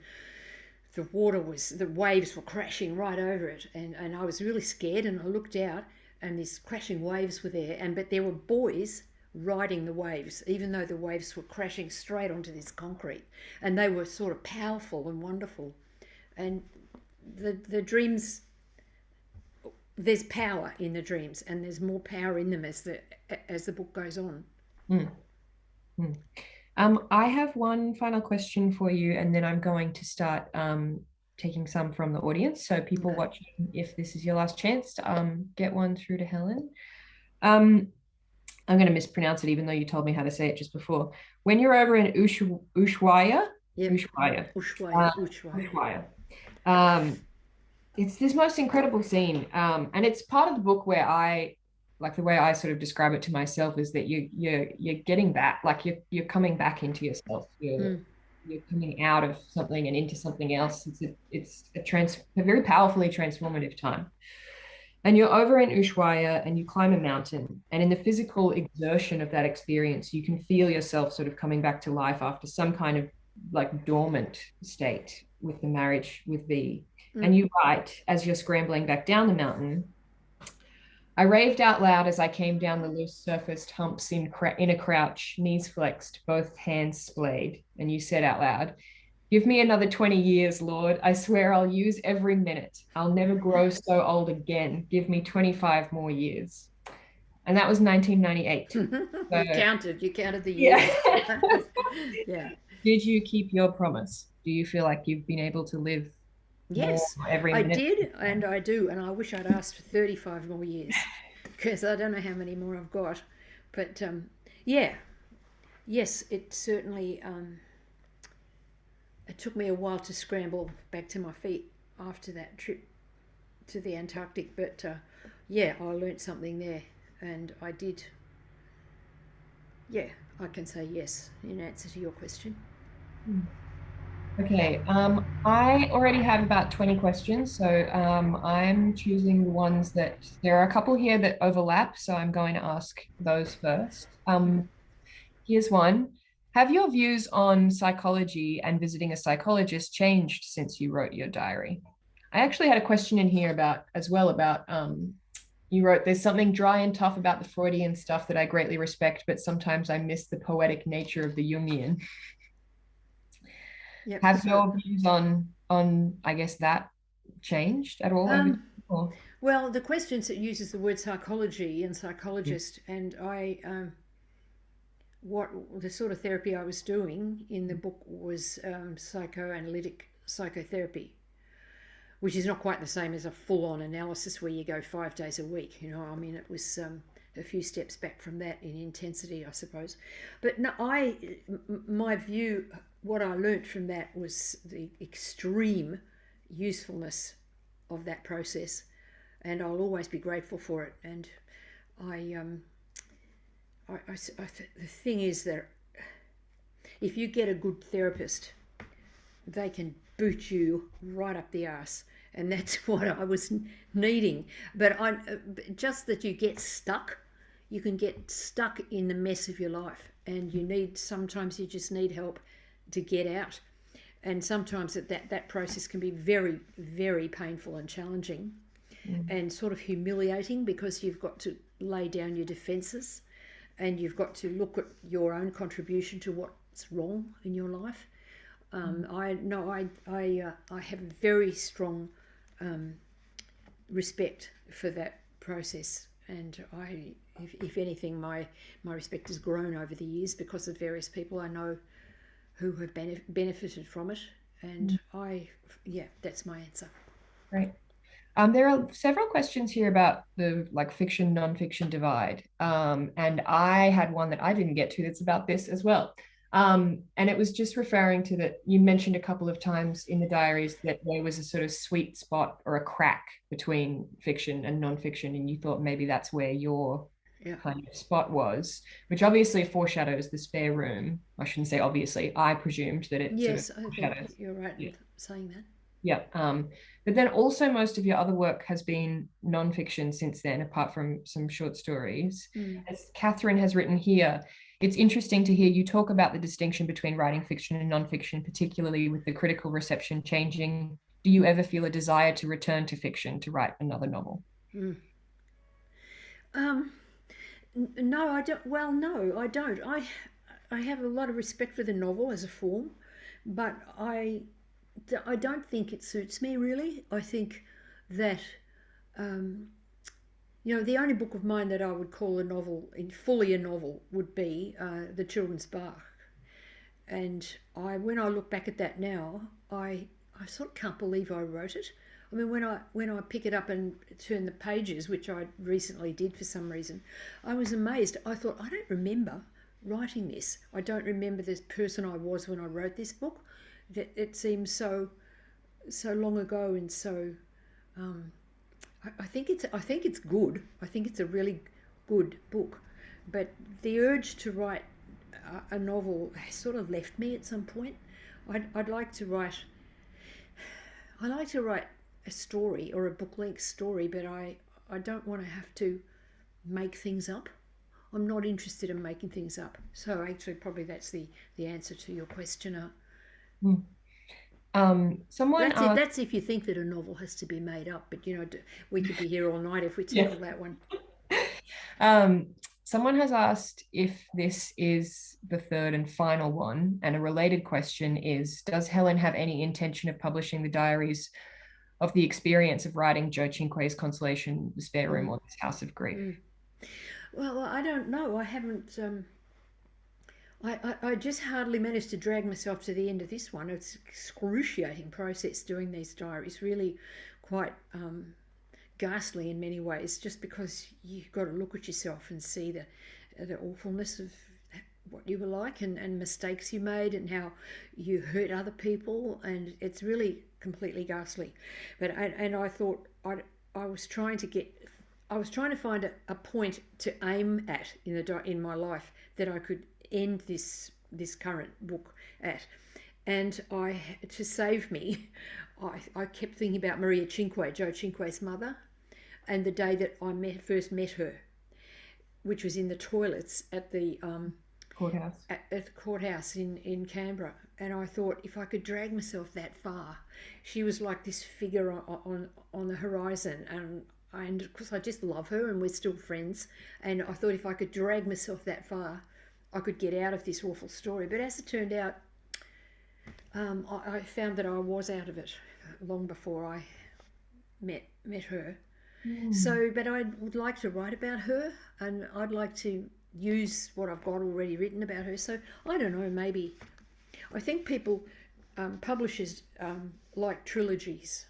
the waves were crashing right over it, and I was really scared, and I looked out, and these crashing waves were there, but there were boys riding the waves, even though the waves were crashing straight onto this concrete, and they were sort of powerful and wonderful. And the dreams, there's power in the dreams, and there's more power in them as the book goes on. I have one final question for you, and then I'm going to start taking some from the audience. So people watching, if this is your last chance to get one through to Helen. I'm going to mispronounce it, even though you told me how to say it just before. When you're over in Ushuaia, it's this most incredible scene, and it's part of the book where I, like, the way I sort of describe it to myself is that you're getting back, like you're coming back into yourself. You're coming out of something and into something else. It's a very powerfully transformative time. And you're over in Ushuaia and you climb a mountain, and in the physical exertion of that experience, you can feel yourself sort of coming back to life after some kind of like dormant state with the marriage with V. And you write, as you're scrambling back down the mountain, I raved out loud as I came down the loose surfaced humps in a crouch, knees flexed, both hands splayed. And you said out loud, give me another 20 years, Lord. I swear I'll use every minute. I'll never grow so old again. Give me 25 more years. And that was 1998. So, You counted the years. Yeah. Did you keep your promise? Do you feel like you've been able to live more Yes, every I minute? did, and I do, and I wish I'd asked for 35 more years because I don't know how many more I've got. But yeah, yes, it certainly. It took me a while to scramble back to my feet after that trip to the Antarctic, but yeah, I learnt something there, and I did. Yeah, I can say yes in answer to your question. Okay, I already have about 20 questions, so I'm choosing the ones that there are a couple here that overlap, so I'm going to ask those first. Here's one. Have your views on psychology and visiting a psychologist changed since you wrote your diary? I actually had a question in here about as well about you wrote there's something dry and tough about the Freudian stuff that I greatly respect, but sometimes I miss the poetic nature of the Jungian. Yep. Have So, your views on I guess that changed at all over or? well, the questions that uses the word psychology and psychologist, and I, what the sort of therapy I was doing in the book was psychoanalytic psychotherapy, which is not quite the same as a full-on analysis where you go 5 days a week. You know, I mean, it was a few steps back from that in intensity, I suppose. But no, my view, what I learnt from that was the extreme usefulness of that process, and I'll always be grateful for it. And the thing is that if you get a good therapist, they can boot you right up the arse, and that's what I was needing. But just that you get stuck, you can get stuck in the mess of your life, and sometimes you just need help to get out. And sometimes that process can be very, very painful and challenging, and sort of humiliating, because you've got to lay down your defences, and you've got to look at your own contribution to what's wrong in your life. I have a very strong respect for that process, and if anything, my respect has grown over the years because of various people I know who have benefited from it, and that's my answer. Right. There are several questions here about the like fiction, nonfiction divide. And I had one that I didn't get to that's about this as well. And it was just referring to that you mentioned a couple of times in the diaries that there was a sort of sweet spot or a crack between fiction and nonfiction, and you thought maybe that's where your kind of spot was, which obviously foreshadows the spare room. I shouldn't say obviously, I presumed that it Yes, sort of I foreshadows. think you're right in saying that. Yeah. But then also most of your other work has been nonfiction since then, apart from some short stories. As Catherine has written here, it's interesting to hear you talk about the distinction between writing fiction and nonfiction, particularly with the critical reception changing. Do you ever feel a desire to return to fiction to write another novel? No, I don't. Well, no, I don't. I have a lot of respect for the novel as a form, but I don't think it suits me really. I think that the only book of mine that I would call a novel, fully a novel, would be The Children's Bach. And when I look back at that now, I sort of can't believe I wrote it. I mean, when I pick it up and turn the pages, which I recently did for some reason, I was amazed. I thought, I don't remember writing this. I don't remember the person I was when I wrote this book. It seems so long ago, and so I think it's good. I think it's a really good book, but the urge to write a novel sort of left me at some point. I'd like to write. I like to write a story or a book-length story, but I don't want to have to make things up. I'm not interested in making things up. So actually, probably that's the answer to your question. Someone That's asked, that's if you think that a novel has to be made up, but we could be here all night if we tackle that one. Someone has asked if this is the third and final one, and a related question is, does Helen have any intention of publishing the diaries of the experience of writing Joe Cinque's Consolation, The Spare Room, or This House of Grief? Well, I don't know. I I just hardly managed to drag myself to the end of this one. It's an excruciating process doing these diaries, really quite ghastly in many ways, just because you've got to look at yourself and see the awfulness of what you were like, and mistakes you made, and how you hurt other people, and it's really completely ghastly. But I thought I was trying to find a point to aim at in my life that I could end this current book at. And to save me, I kept thinking about Maria Cinque, Joe Cinque's mother, and the day that I first met her, which was in the toilets at the Courthouse. At the courthouse in Canberra. And I thought, if I could drag myself that far, she was like this figure on the horizon, and of course I just love her, and we're still friends. And I thought, if I could drag myself that far, I could get out of this awful story. But as it turned out, I found that I was out of it long before I met her. So, but I would like to write about her, and I'd like to use what I've got already written about her. So I don't know, maybe I think people, publishers, like trilogies.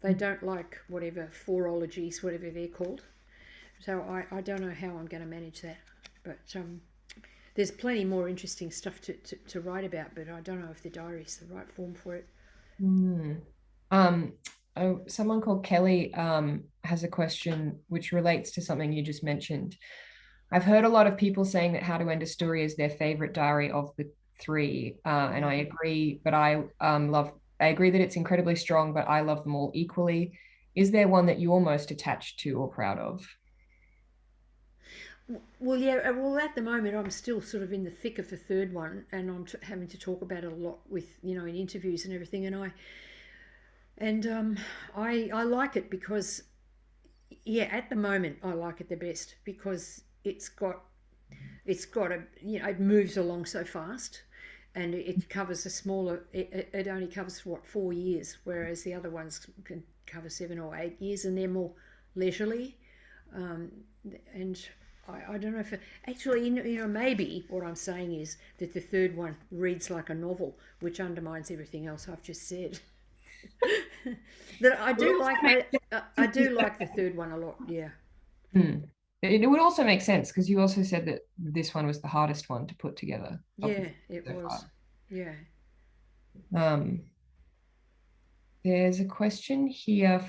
They don't like whatever fourologies, whatever they're called. So I don't know how I'm going to manage that, but there's plenty more interesting stuff to write about, but I don't know if the diary is the right form for it. Someone called Kelly has a question which relates to something you just mentioned. I've heard a lot of people saying that How to End a Story is their favorite diary of the three, and I agree. But I agree that it's incredibly strong, but I love them all equally. Is there one that you're most attached to or proud of? Well, yeah. Well, at the moment, I'm still sort of in the thick of the third one, and I'm having to talk about it a lot with in interviews and everything. And I like it because, yeah, at the moment I like it the best because it's got a it moves along so fast, and it covers a smaller. It only covers 4 years, whereas the other ones can cover 7 or 8 years, and they're more leisurely. And I don't know if actually maybe what I'm saying is that the third one reads like a novel, which undermines everything else I've just said. That I do like the third one a lot. Yeah. It would also make sense because you also said that this one was the hardest one to put together. Yeah, it was. Yeah. There's a question here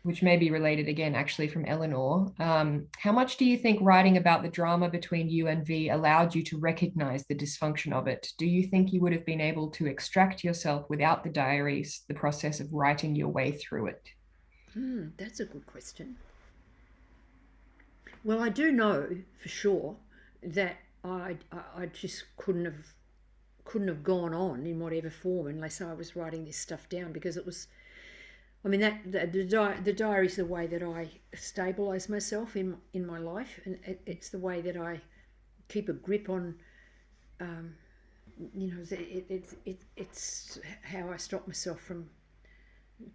which may be related again, actually, from Eleanor. How much do you think writing about the drama between you and V allowed you to recognize the dysfunction of it? Do you think you would have been able to extract yourself without the diaries, the process of writing your way through it? That's a good question. Well, I do know for sure that I just couldn't have gone on in whatever form unless I was writing this stuff down, because it was. I mean, the diary is the way that I stabilise myself in my life, and it's the way that I keep a grip on. It's how I stop myself from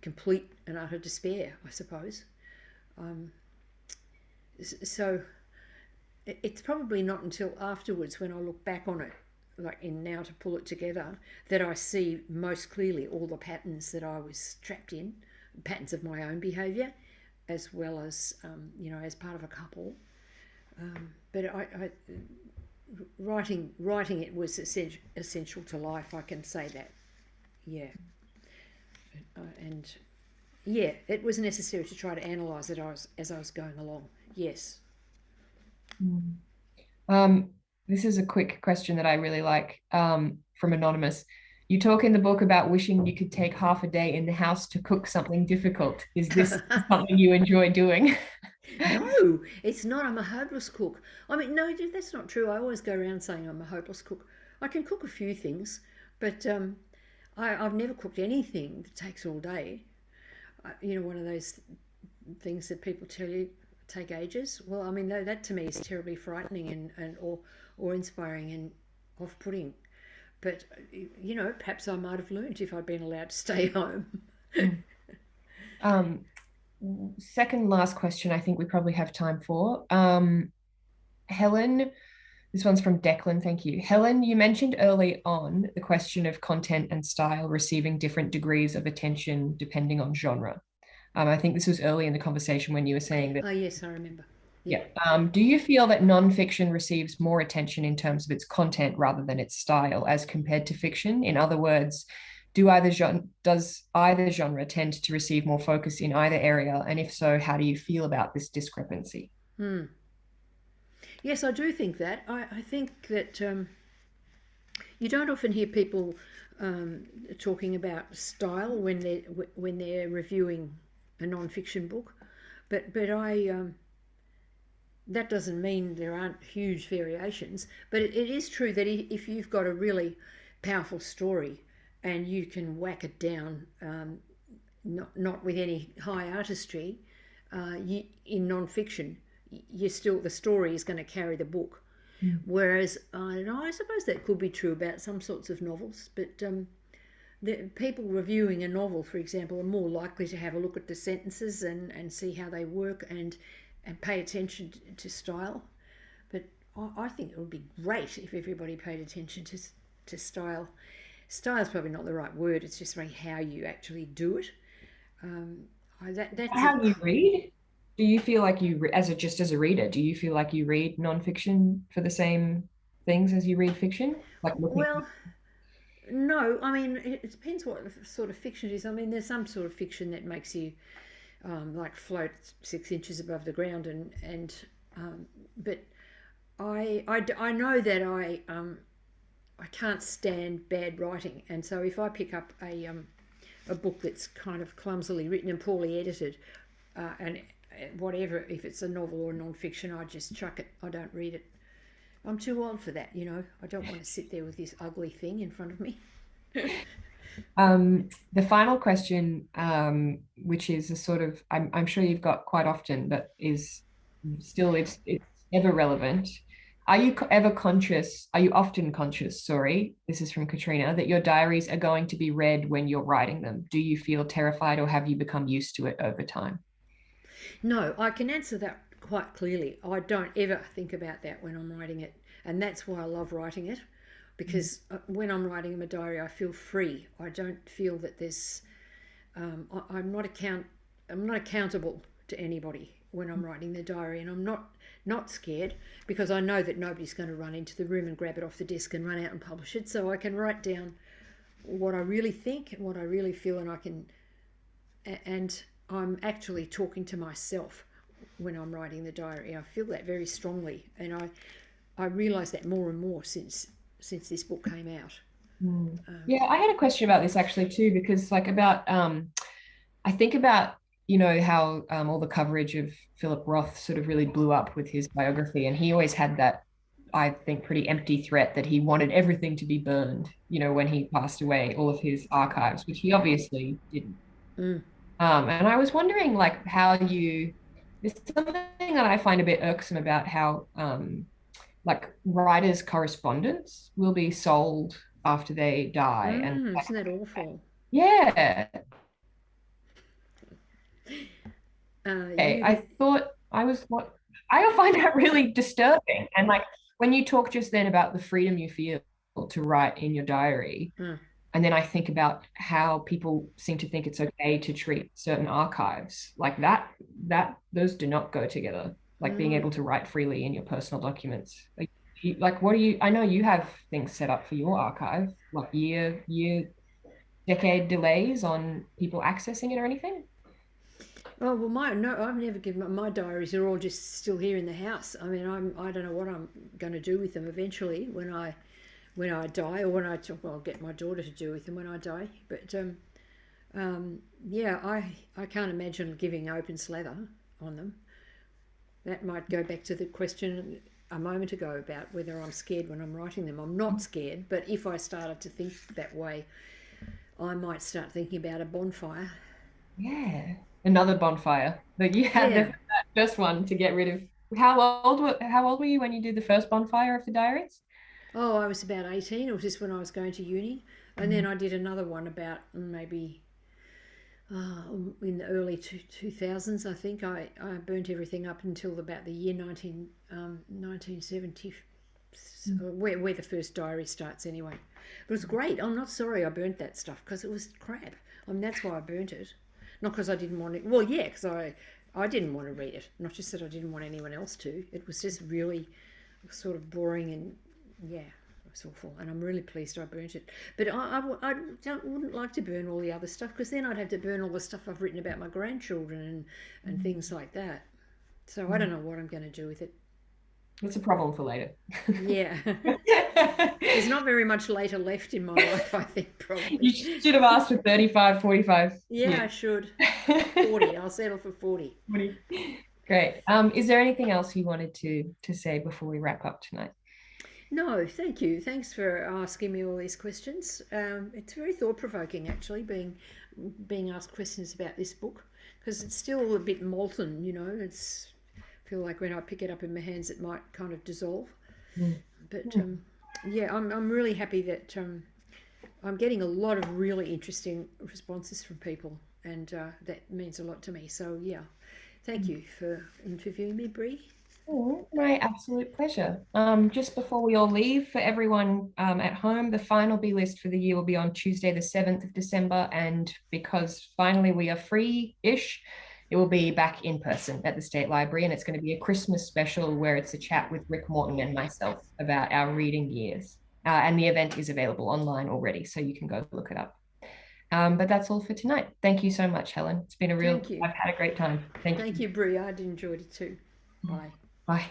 complete and utter despair, I suppose. So it's probably not until afterwards, when I look back on it, like in now to pull it together, that I see most clearly all the patterns that I was trapped in, patterns of my own behaviour, as well as as part of a couple. But I writing it was essential to life. I can say that. Yeah. And yeah, it was necessary to try to analyse it as I was going along. Yes. This is a quick question that I really like, from Anonymous. You talk in the book about wishing you could take half a day in the house to cook something difficult. Is this something you enjoy doing? No, it's not. I'm a hopeless cook. I mean, no, that's not true. I always go around saying I'm a hopeless cook. I can cook a few things, but I've never cooked anything that takes all day. One of those things that people tell you take ages. Well, I mean, that to me is terribly frightening and or inspiring and off-putting. But perhaps I might have learned if I'd been allowed to stay home. Second last question, I think we probably have time for. Helen This one's from Declan. Thank you. Helen, you mentioned early on the question of content and style receiving different degrees of attention depending on genre. I think this was early in the conversation when you were saying that. Oh, yes, I remember. Yeah. Do you feel that nonfiction receives more attention in terms of its content rather than its style as compared to fiction? In other words, does either genre tend to receive more focus in either area? And if so, how do you feel about this discrepancy? Yes, I do think that. I think that you don't often hear people talking about style when they're reviewing a non-fiction book, but I that doesn't mean there aren't huge variations. But it is true that if you've got a really powerful story and you can whack it down, not with any high artistry, in non-fiction, the story is going to carry the book. Whereas I suppose that could be true about some sorts of novels, but the people reviewing a novel, for example, are more likely to have a look at the sentences and see how they work and pay attention to style. But I think it would be great if everybody paid attention to style. Style is probably not the right word. It's just really how you actually do it. That's How you read? Do you feel like just as a reader, do you feel like you read nonfiction for the same things as you read fiction? Like looking. Well, no, I mean, it depends what sort of fiction it is. I mean, there's some sort of fiction that makes you like float 6 inches above the ground, but I know that I can't stand bad writing, and so if I pick up a book that's kind of clumsily written and poorly edited, and whatever, if it's a novel or non-fiction, I just chuck it. I don't read it. I'm too old for that, you know. I don't want to sit there with this ugly thing in front of me. The final question, which is a sort of, I'm sure you've got quite often, but is still it's ever relevant. Are you often conscious, sorry, this is from Katrina, that your diaries are going to be read when you're writing them? Do you feel terrified or have you become used to it over time? No, I can answer that quite clearly. I don't ever think about that when I'm writing it, and that's why I love writing it, because when I'm writing in my diary, I feel free. I don't feel that there's I'm not accountable to anybody when I'm writing the diary, and I'm not scared because I know that nobody's going to run into the room and grab it off the desk and run out and publish it. So I can write down what I really think and what I really feel, and I'm actually talking to myself when I'm writing the diary. I feel that very strongly, and I realise that more and more since this book came out. Yeah, I had a question about this actually too, because like about I think about how all the coverage of Philip Roth sort of really blew up with his biography, and he always had that, I think, pretty empty threat that he wanted everything to be burned, when he passed away, all of his archives, which he obviously didn't. And I was wondering, like, there's something that I find a bit irksome about how, like, writers' correspondence will be sold after they die. And Isn't that awful? yeah. I thought I find that really disturbing. And like when you talk just then about the freedom you feel to write in your diary, and then I think about how people seem to think it's okay to treat certain archives like that those do not go together. Like being able to write freely in your personal documents. I know you have things set up for your archive, like decade delays on people accessing it or anything? Oh well, I've never given up. My diaries are all just still here in the house. I mean, I don't know what I'm going to do with them eventually when I die, or I'll get my daughter to do with them when I die. But yeah, I can't imagine giving open slather on them. That might go back to the question a moment ago about whether I'm scared when I'm writing them. I'm not scared, but if I started to think that way, I might start thinking about a bonfire. Yeah, another bonfire. Like you had Yeah. the first one to get rid of. How old were you when you did the first bonfire of the diaries? Oh, I was about 18. It was just when I was going to uni. And then I did another one about maybe in the early 2000s, I think. I burnt everything up until about the year 1977, where the first diary starts anyway. But it was great. I'm not sorry I burnt that stuff because it was crap. I mean, that's why I burnt it. Not because I didn't want it. Well, yeah, because I didn't want to read it. Not just that I didn't want anyone else to. It was just really sort of boring and, yeah, it was awful. And I'm really pleased I burnt it. But I wouldn't like to burn all the other stuff because then I'd have to burn all the stuff I've written about my grandchildren and things like that. So I don't know what I'm going to do with it. That's a problem for later. Yeah. There's not very much later left in my life, I think, probably. You should have asked for 35, 45. Yeah, I should. 40. I'll settle for 40. 40. Great. Is there anything else you wanted to say before we wrap up tonight? No, thank you. Thanks for asking me all these questions. It's very thought-provoking, actually, being asked questions about this book, because it's still a bit molten, you know. I feel like when I pick it up in my hands, it might kind of dissolve. But yeah, I'm really happy that I'm getting a lot of really interesting responses from people, and that means a lot to me. So yeah, thank you for interviewing me, Bree. Oh, my absolute pleasure. Just before we all leave, for everyone at home, the final B list for the year will be on Tuesday, the 7th of December. And because finally we are free-ish, it will be back in person at the State Library, and it's going to be a Christmas special where it's a chat with Rick Morton and myself about our reading years. And the event is available online already, so you can go look it up. But that's all for tonight. Thank you so much, Helen. It's been I've had a great time. Thank you. Thank you, Bree. I enjoyed it too. Bye. Bye.